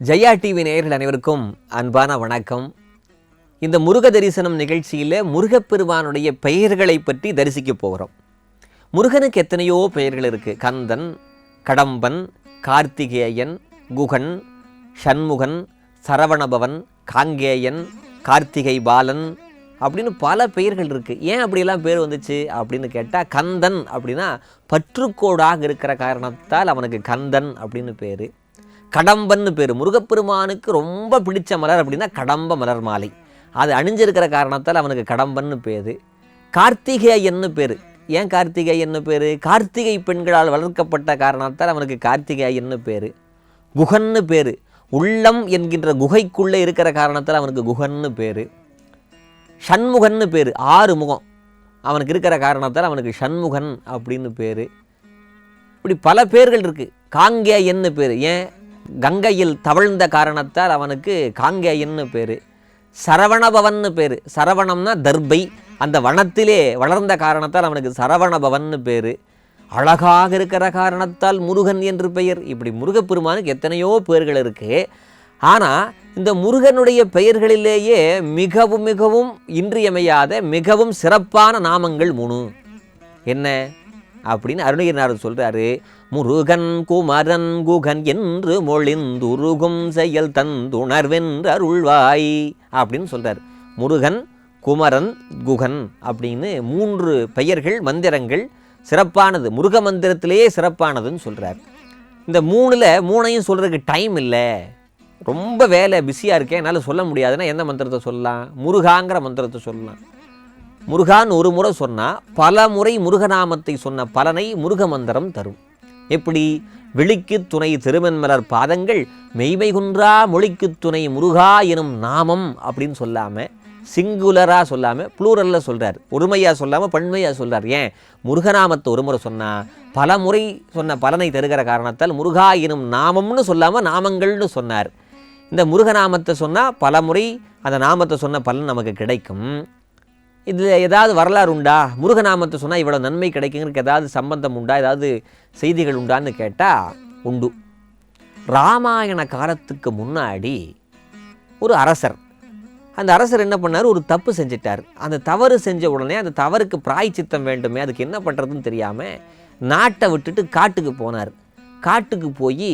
Jaya TV நேயர்கள் அனைவருக்கும் அன்பான வணக்கம். இந்த முருக தரிசனம் நிகழ்ச்சியில் முருகப்பெருமானுடைய பெயர்களை பற்றி தரிசிக்க போகிறோம். முருகனுக்கு எத்தனையோ பெயர்கள் இருக்குது. கந்தன், கடம்பன், கார்த்திகேயன், குகன், ஷண்முகன், சரவணபவன், காங்கேயன், கார்த்திகை பாலன் அப்படின்னு பல பெயர்கள் இருக்குது. ஏன் அப்படியெல்லாம் பேர் வந்துச்சு அப்படின்னு கேட்டால், கந்தன் அப்படின்னா பற்றுக்கோடாக இருக்கிற காரணத்தால் அவனுக்கு கந்தன் அப்படின்னு பேர். கடம்பன்னு பேர். முருகப்பெருமானுக்கு ரொம்ப பிடிச்ச மலர் அப்படின்னா கடம்ப மலர் மாலை, அது அணிஞ்சிருக்கிற காரணத்தால் அவனுக்கு கடம்பன்னு பேர். கார்த்திகேயன்னு பேர். ஏன் கார்த்திகேயன்னு பேர்? கார்த்திகை பெண்களால் வளர்க்கப்பட்ட காரணத்தால் அவனுக்கு கார்த்திகேயன்னு பேர். குகன்னு பேர். உள்ளம் என்கின்ற குகைக்குள்ளே இருக்கிற காரணத்தால் அவனுக்கு குகன்னு பேர். ஷண்முகன்னு பேர். 6 முகம் அவனுக்கு இருக்கிற காரணத்தால் அவனுக்கு ஷண்முகன் அப்படின்னு பேர். இப்படி பல பேர்கள் இருக்குது. காங்கேயன்னு பேர். ஏன்? கங்கையில் தவழ்ந்த காரணத்தால் அவனுக்கு காங்கேயன்னு பேர். சரவணபவன்னு பேர். சரவணம்னா தர்பை, அந்த வனத்திலே வளர்ந்த காரணத்தால் அவனுக்கு சரவணபவன்னு பேர். அழகாக இருக்கிற காரணத்தால் முருகன் என்று பெயர். இப்படி முருகப்பெருமானுக்கு எத்தனையோ பெயர்கள் இருக்குது. ஆனால் இந்த முருகனுடைய பெயர்களிலேயே மிகவும் மிகவும் இன்றியமையாத மிகவும் சிறப்பான நாமங்கள் 3. என்ன அப்படின்னு அருணகிரிநாதர் சொல்கிறாரு. முருகன் குமரன் குகன் என்று மொழிந்துருகும் செயல் தந்துணர்வென்று அருள்வாய் அப்படின்னு சொல்கிறார். முருகன், குமரன், குகன் அப்படின்னு 3 பெயர்கள், மந்திரங்கள் சிறப்பானது. முருக மந்திரத்திலேயே சிறப்பானதுன்னு சொல்கிறார். இந்த 3லையும் சொல்கிறதுக்கு டைம் இல்லை, ரொம்ப வேலை, பிஸியாக இருக்கேன், என்னால் சொல்ல முடியாதுன்னா எந்த மந்திரத்தை சொல்லலாம்? முருகாங்கிற மந்திரத்தை சொல்லலாம். முருகான்னு ஒரு முறை சொன்னால் பல முறை முருகநாமத்தை சொன்ன பலனை முருக மந்திரம் தரும். எப்படி? விழிக்கு துணை திருமென்மலர் பாதங்கள், மெய்மை குன்றா மொழிக்கு துணை முருகா எனும் நாமம் அப்படின்னு சொல்லாமல், சிங்குலராக சொல்லாமல் ப்ளூரலில் சொல்கிறார். ஒருமையாக சொல்லாமல் பன்மையாக சொல்கிறார். ஏன்? முருகநாமத்தை ஒரு முறை சொன்னால் பல முறை சொன்ன பலனை தருகிற காரணத்தால் முருகா எனும் நாமம்னு சொல்லாமல் நாமங்கள்னு சொன்னார். இந்த முருகநாமத்தை சொன்னால் பல முறை அந்த நாமத்தை சொன்ன பலன் நமக்கு கிடைக்கும். இதில் ஏதாவது வரலாறு உண்டா? முருகநாமத்தை சொன்னால் இவ்வளோ நன்மை கிடைக்குங்கிறதுக்கு ஏதாவது சம்பந்தம் உண்டா? ஏதாவது செய்திகள் உண்டான்னு கேட்டால் உண்டு. ராமாயண காலத்துக்கு முன்னாடி ஒரு அரசர், அந்த அரசர் என்ன பண்ணார்? ஒரு தப்பு செஞ்சிட்டார். அந்த தவறு செஞ்ச உடனே அந்த தவறுக்கு பிராயச்சித்தம் வேண்டுமே, அதுக்கு என்ன பண்ணுறதுன்னு தெரியாமல் நாட்டை விட்டுட்டு காட்டுக்கு போனார். காட்டுக்கு போய்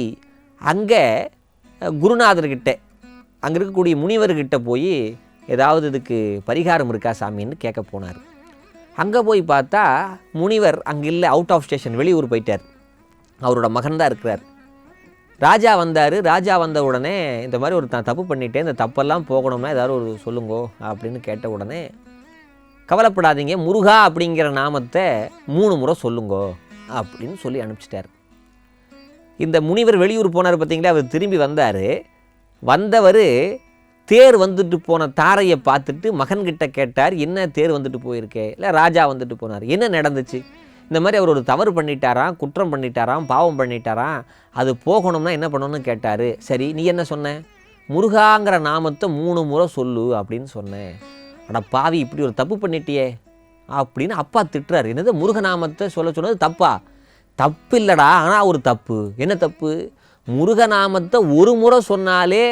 அங்கே குருநாதர்கிட்ட, அங்கே இருக்கக்கூடிய முனிவர்கிட்ட போய் ஏதாவது இதுக்கு பரிகாரம் இருக்கா சாமின்னு கேட்க போனார். அங்கே போய் பார்த்தா முனிவர் அங்கே இல்லை, அவுட் ஆஃப் ஸ்டேஷன், வெளியூர் போயிட்டார். அவரோட மகன் தான் இருக்கிறார். ராஜா வந்தார். ராஜா வந்த உடனே இந்த மாதிரி ஒரு தப்பு பண்ணிட்டேன், இந்த தப்பெல்லாம் போகணும்னா ஏதாவது ஒரு சொல்லுங்கோ அப்படின்னு கேட்ட உடனே, கவலைப்படாதீங்க, முருகா அப்படிங்கிற நாமத்தை 3 முறை சொல்லுங்கோ அப்படின்னு சொல்லி அனுப்பிச்சிட்டார். இந்த முனிவர் வெளியூர் போனார் பார்த்தீங்களா, அவர் திரும்பி வந்தார். வந்தவர் தேர் வந்துட்டு போன தாரையை பார்த்துட்டு மகன்கிட்ட கேட்டார், என்ன தேர் வந்துட்டு போயிருக்கே? இல்லை, ராஜா வந்துட்டு போனார். என்ன நடந்துச்சு? இந்த மாதிரி அவர் ஒரு தவறு பண்ணிட்டாராம், குற்றம் பண்ணிட்டாராம், பாவம் பண்ணிட்டாராம், அது போகணும்னா என்ன பண்ணணும்னு கேட்டார். சரி, நீ என்ன சொன்ன? முருகாங்கிற நாமத்தை 3 முறை சொல்லு அப்படின்னு சொன்னேன். ஆனால் பாவி, இப்படி ஒரு தப்பு பண்ணிட்டியே அப்படின்னு அப்பா திட்டுறாரு. என்னது, முருகநாமத்தை சொல்ல சொன்னது தப்பா? தப்பு இல்லைடா, ஆனால் ஒரு தப்பு. என்ன தப்பு? முருகநாமத்தை ஒரு முறை சொன்னாலே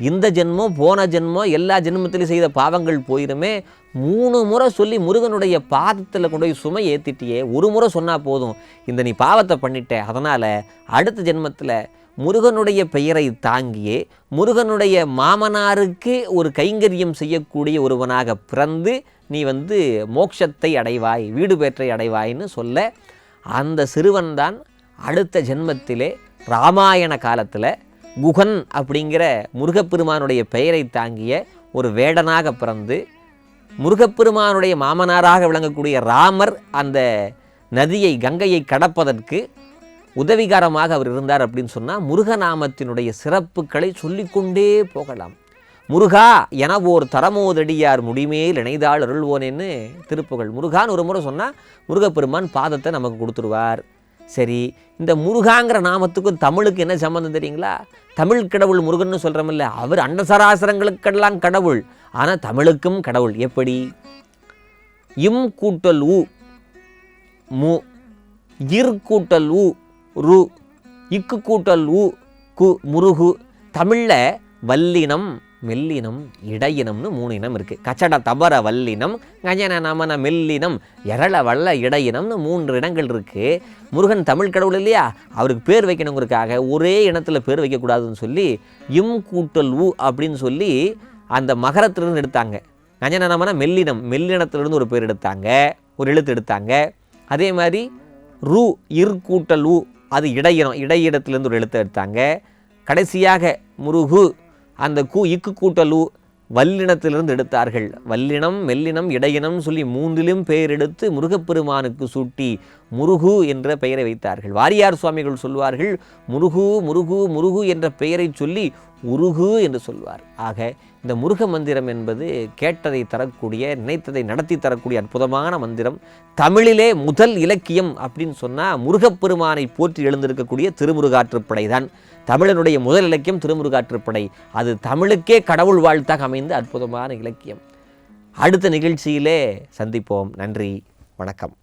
இந்த ஜென்மம் போன ஜென்மம் எல்லா ஜென்மத்திலையும் செய்த பாவங்கள் போயிருமே. 3 முறை சொல்லி முருகனுடைய பாதத்தில் கொண்டு போய் சுமை ஏற்றிட்டியே. ஒரு முறை சொன்னால் போதும், இந்த நீ பாவத்தை பண்ணிட்ட. அதனால் அடுத்த ஜென்மத்தில் முருகனுடைய பெயரை தாங்கியே முருகனுடைய மாமனாருக்கு ஒரு கைங்கரியம் செய்யக்கூடிய ஒருவனாக பிறந்து நீ மோட்சத்தை அடைவாய், வீடு பேற்றை அடைவாய்ன்னு சொல்ல, அந்த சிறுவன்தான் அடுத்த ஜென்மத்திலே ராமாயண காலத்தில் குகன் அப்படிங்கிற முருகப்பெருமானுடைய பெயரை தாங்கிய ஒரு வேடனாக பிறந்து, முருகப்பெருமானுடைய மாமனாராக விளங்கக்கூடிய ராமர் அந்த நதியை, கங்கையை கடப்பதற்கு உதவிகரமாக அவர் இருந்தார் அப்படின்னு சொன்னால், முருகநாமத்தினுடைய சிறப்புகளை சொல்லிக்கொண்டே போகலாம். முருகா என ஓர் தரமோதடியார் முடிமேல் இணைந்தாள் அருள்வோனேன்னு திருப்புகழ். முருகான்னு ஒரு முறை சொன்னால் முருகப்பெருமான் பாதத்தை நமக்கு கொடுத்துருவார். சரி, இந்த முருகாங்கிற நாமத்துக்கும் தமிழுக்கு என்ன சம்பந்தம் தெரியுங்களா? தமிழ் கடவுள் முருகன்னு சொல்கிறோமில்ல, அவர் அண்டசராசரங்களுக்கெல்லாம் கடவுள், ஆனால் தமிழுக்கும் கடவுள். எப்படி? இம் கூட்டல் உ மு, இர் கூட்டல் உ ரு, இக்கு கூட்டல் உ கு முருகு, தமிழில் வல்லினம், மெல்லினம், இடையினம்னு 3 இனம் இருக்குது. கச்சட தபர வல்லினம், கஜன நமன மெல்லினம், எரள வல்ல இடையினம்னு 3 இடங்கள் இருக்குது. முருகன் தமிழ் கடவுள் இல்லையா, அவருக்கு பேர் வைக்கணுங்கிறதுக்காக ஒரே இனத்தில் பேர் வைக்கக்கூடாதுன்னு சொல்லி இம் கூட்டல் உ அப்படின்னு சொல்லி அந்த மகரத்திலிருந்து எடுத்தாங்க. கஜன நமன மெல்லினம், மெல்லினத்திலிருந்து ஒரு பேர் எடுத்தாங்க, ஒரு எழுத்து எடுத்தாங்க. அதே மாதிரி ரு இர் கூட்டல் உ, அது இடையினம், இடையிடத்திலிருந்து ஒரு எழுத்து எடுத்தாங்க. கடைசியாக முருகு, அந்த இக்கு கூட்டல் உ வல்லினத்திலிருந்து எடுத்தார்கள். வல்லினம், மெல்லினம், இடையினம் சொல்லி 3லும் பெயர் எடுத்து முருகப்பெருமானுக்கு சூட்டி முருகு என்ற பெயரை வைத்தார்கள். வாரியார் சுவாமிகள் சொல்வார்கள், முருகு முருகு முருகு என்ற பெயரை சொல்லி உருகு என்று சொல்வார். ஆக இந்த முருக மந்திரம் என்பது கேட்டதை தரக்கூடிய, நினைத்ததை நடத்தி தரக்கூடிய அற்புதமான மந்திரம். தமிழிலே முதல் இலக்கியம் அப்படின்னு சொன்னால் முருகப்பெருமானை போற்றி எழுந்திருக்கக்கூடிய திருமுருகாற்றுப்படை தான் தமிழனுடைய முதல் இலக்கியம். திருமுருகாற்றுப்படை அது தமிழுக்கே கடவுள் வாழ்த்தாக அமைந்த அற்புதமான இலக்கியம். அடுத்த நிகழ்ச்சியிலே சந்திப்போம். நன்றி, வணக்கம்.